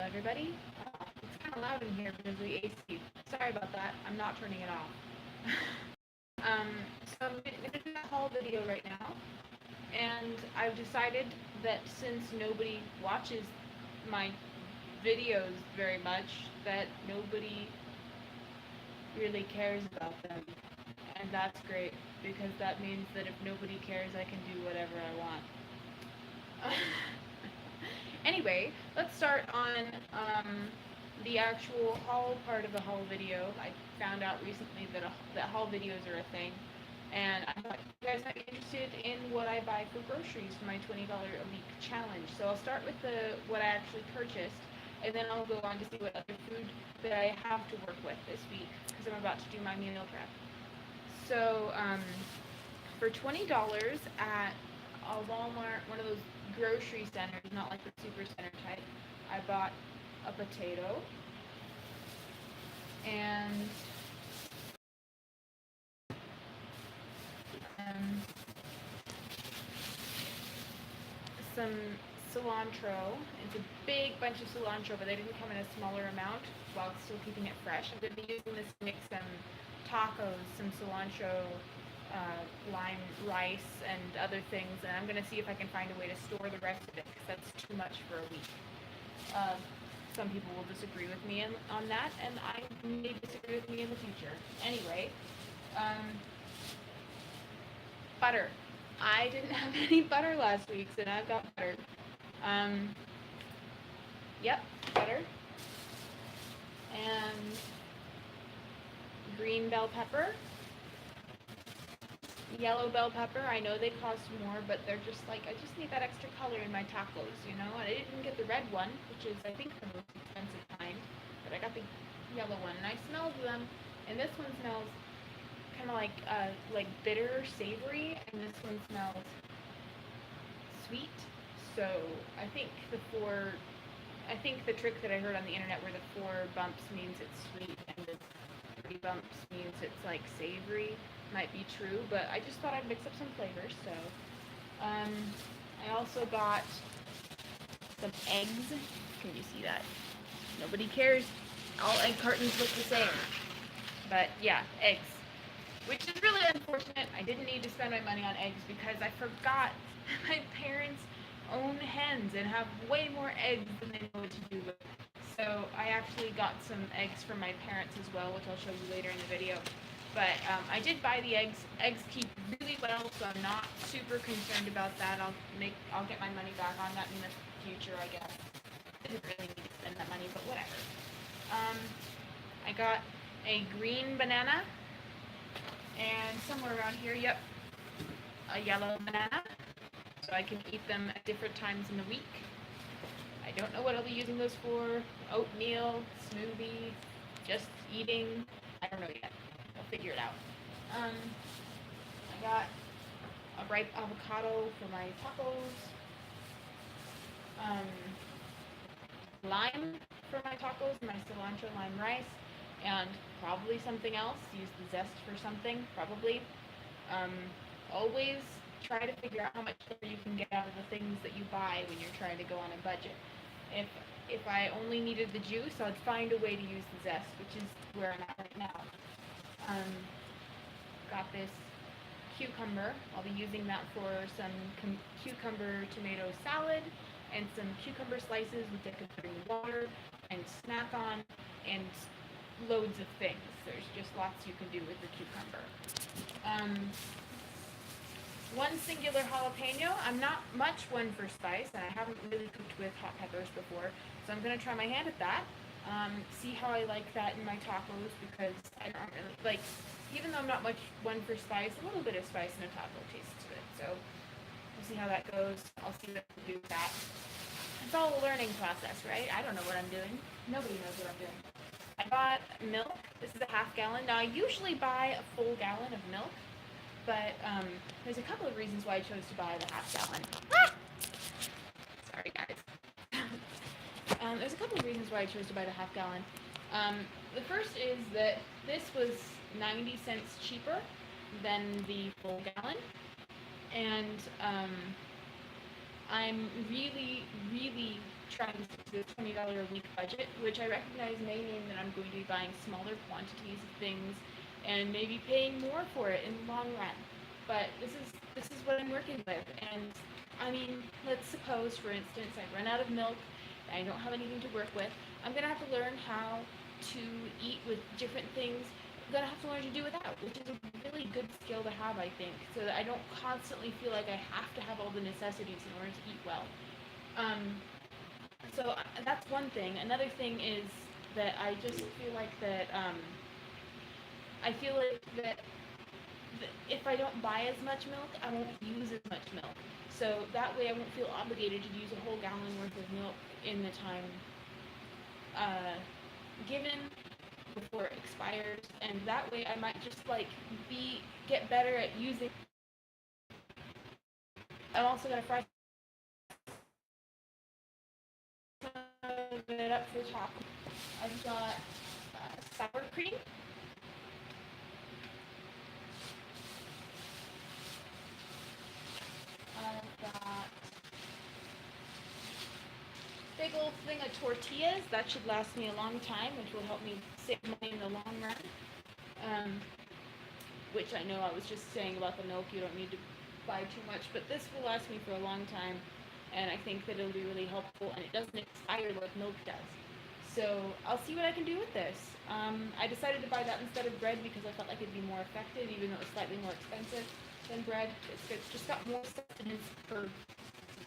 Everybody. It's kind of loud in here because of the AC. Sorry about that. I'm not turning it off. um, so I'm going to do a haul video right now, and I've decided that since nobody watches my videos very much, that nobody really cares about them, and that's great because that means that if nobody cares, I can do whatever I want. Anyway, let's start on the actual haul part of the haul video. I found out recently that haul videos are a thing, and I thought you guys might be interested in what I buy for groceries for my $20 a week challenge. So I'll start with what I actually purchased, and then I'll go on to see what other food that I have to work with this week because I'm about to do my meal prep. So for $20 at a Walmart, one of those grocery centers, not like the super center type, I bought a potato and um, some cilantro. It's a big bunch of cilantro, but they didn't come in a smaller amount while still keeping it fresh. I'm going to be using this to make some tacos, some cilantro, lime rice, and other things, and I'm going to see if I can find a way to store the rest of it because that's too much for a week. Uh, some people will disagree with me on that, and I may disagree with me in the future. Anyway, um, butter. I didn't have any butter last week, so now I've got butter. Um, yep, butter. And green bell pepper. Yellow bell pepper. I know they cost more, but they're just like, I just need that extra color in my tacos, you know? And I didn't get the red one, which is, I think, the most expensive kind, but I got the yellow one, and I smelled them, and this one smells kind of like bitter, savory, and this one smells sweet. So I think the trick that I heard on the internet where the 4 bumps means it's sweet and the 3 bumps means it's like savory might be true, but I just thought I'd mix up some flavors. So I also got some eggs. Can you see that? Nobody cares. All egg cartons look the same. But yeah, eggs. Which is really unfortunate. I didn't need to spend my money on eggs because I forgot my parents own hens and have way more eggs than they know what to do with. So I actually got some eggs from my parents as well, which I'll show you later in the video. But I did buy the eggs. Eggs keep really well, so I'm not super concerned about that. I'll get my money back on that in the future, I guess. Didn't really need to spend that money, but whatever. I got a green banana, and somewhere around here, yep, a yellow banana, so I can eat them at different times in the week. I don't know what I'll be using those for. Oatmeal, smoothie, just eating. I don't know yet. I'll figure it out. I got a ripe avocado for my tacos. Lime for my tacos, my cilantro lime rice, and probably something else. Use the zest for something, probably. Always try to figure out how much flavor you can get out of the things that you buy when you're trying to go on a budget. If I only needed the juice, I'd find a way to use the zest, which is where I'm at right now. Got this cucumber. I'll be using that for some cucumber tomato salad and some cucumber slices which I could put in water and snack on and loads of things. There's just lots you can do with the cucumber. One singular jalapeno. I'm not much one for spice, and I haven't really cooked with hot peppers before, so I'm going to try my hand at that. See how I like that in my tacos, because I don't really, like, even though I'm not much one for spice, a little bit of spice in a taco tastes good, so we'll see how that goes. I'll see what I can do with that. It's all a learning process, right? I don't know what I'm doing. Nobody knows what I'm doing. I bought milk. This is a half gallon. Now, I usually buy a full gallon of milk, but there's a couple of reasons why I chose to buy the half gallon. Ah! Sorry, guys. There's a couple of reasons why I chose to buy the half gallon. The first is that this was 90 cents cheaper than the full gallon, and I'm really, really trying to stick to the $20 a week budget, which I recognize may mean that I'm going to be buying smaller quantities of things and maybe paying more for it in the long run. But this is what I'm working with, and I mean, let's suppose, for instance, I run out of milk, and I don't have anything to work with. I'm gonna have to learn how to eat with different things. I'm gonna have to learn to do without, which is a really good skill to have, I think, so that I don't constantly feel like I have to have all the necessities in order to eat well. So that's one thing. Another thing is that I just feel like that I feel like that if I don't buy as much milk, I won't use as much milk. So that way I won't feel obligated to use a whole gallon worth of milk in the time given before it expires, and that way I might just like get better at using. I'm also gonna fry it up for the top. I've got sour cream. I've got big old thing of tortillas. That should last me a long time, which will help me save money in the long run. Which I know I was just saying about the milk, you don't need to buy too much, but this will last me for a long time, and I think that it'll be really helpful, and it doesn't expire like milk does. So I'll see what I can do with this. I decided to buy that instead of bread because I felt like it'd be more effective, even though it was slightly more expensive than bread. It's just got more sustenance per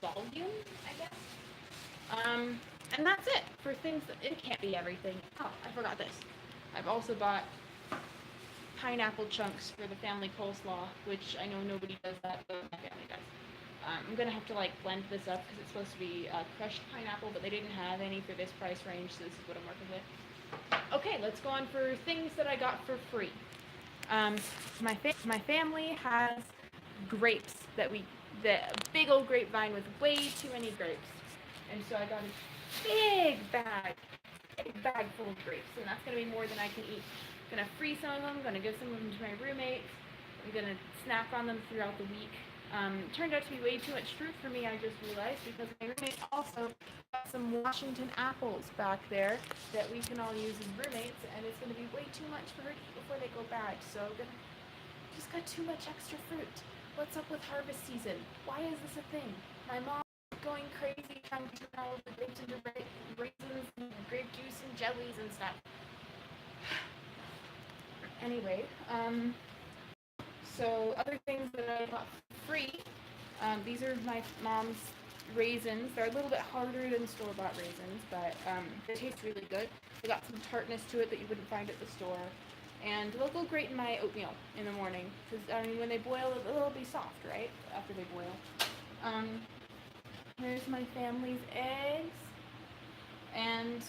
volume, I guess. And that's it for things that it can't be everything. Oh, I forgot this. I've also bought pineapple chunks for the family coleslaw, which I know nobody does that, but my family does. I'm gonna have to like blend this up because it's supposed to be crushed pineapple, but they didn't have any for this price range, so this is what I'm working with. Okay, let's go on for things that I got for free. My family has grapes that big old grapevine with way too many grapes, and so I got a big bag full of grapes, and that's gonna be more than I can eat. I'm gonna freeze some of them. I'm gonna give some of them to my roommates. I'm gonna snack on them throughout the week. It turned out to be way too much fruit for me, I just realized, because my roommate also got some Washington apples back there that we can all use as roommates, and it's going to be way too much for her to eat before they go bad. So just got too much extra fruit. What's up with harvest season? Why is this a thing? My mom is going crazy trying to turn all of the grapes into raisins and grape juice and jellies and stuff. Anyway, so other things that I got free, these are my mom's raisins. They're a little bit harder than store-bought raisins, but they taste really good. They got some tartness to it that you wouldn't find at the store. And they'll go great in my oatmeal in the morning, because I mean, when they boil, they'll be soft, right, after they boil. Here's my family's eggs, and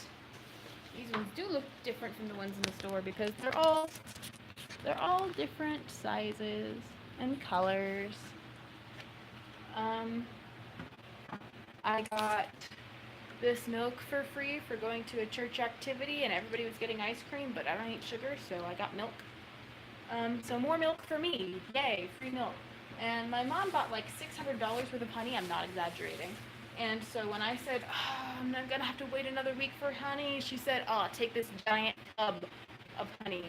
these ones do look different from the ones in the store because they're all different sizes and colors. I got this milk for free for going to a church activity, and everybody was getting ice cream, but I don't eat sugar, so I got milk. So more milk for me. Yay, free milk. And my mom bought like $600 worth of honey. I'm not exaggerating. And so when I said, oh, I'm not gonna have to wait another week for honey, she said, oh, take this giant tub of honey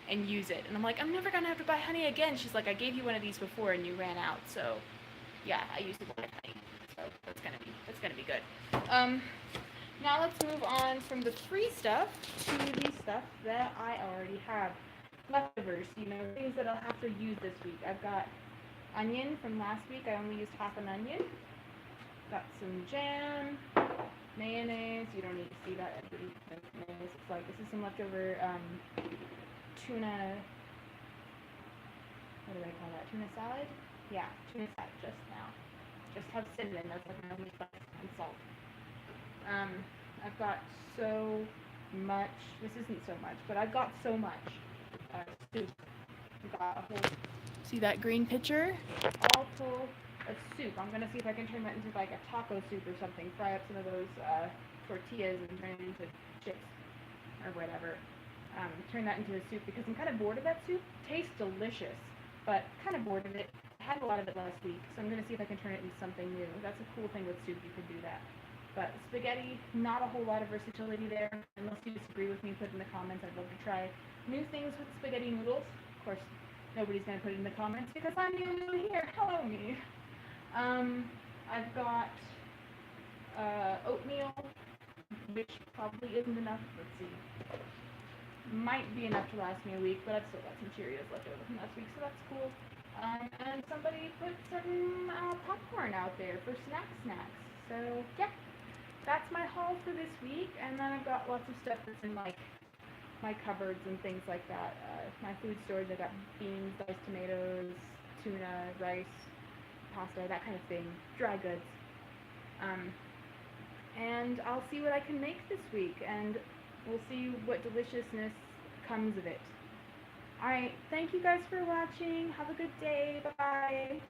and use it. And I'm like, I'm never gonna have to buy honey again. She's like, I gave you one of these before and you ran out. So yeah, I used a lot of honey. So that's gonna be good. Now let's move on from the free stuff to the stuff that I already have. Leftovers, things that I'll have to use this week. I've got onion from last week. I only used half an onion. Got some jam, mayonnaise. You don't need to see that. Mayonnaise. It's like, this is some leftover tuna. What do I call that? Tuna salad? Yeah, tuna salad just now. Just have cinnamon. That's like my only spice and salt. I've got so much. This isn't so much, but I've got so much soup. I've got a whole. See that green pitcher? All full of soup. I'm gonna see if I can turn that into like a taco soup or something. Fry up some of those tortillas and turn it into chips or whatever. Turn that into a soup because I'm kind of bored of that soup. Tastes delicious, but kind of bored of it. I had a lot of it last week, so I'm gonna see if I can turn it into something new. That's a cool thing with soup. You can do that. But spaghetti, not a whole lot of versatility there. Unless you disagree with me, put in the comments. I'd love to try new things with spaghetti noodles. Of course, nobody's going to put it in the comments because I'm new here. Hello, me. I've got oatmeal, which probably isn't enough. Let's see. Might be enough to last me a week, but I've still got some Cheerios left over from last week, so that's cool. And somebody put some popcorn out there for snacks. So yeah, that's my haul for this week. And then I've got lots of stuff that's in like my cupboards and things like that. My food storage, I got beans, diced tomatoes, tuna, rice, pasta, that kind of thing, dry goods. Um, and I'll see what I can make this week, and we'll see what deliciousness comes of it. Alright, thank you guys for watching. Have a good day. Bye-bye.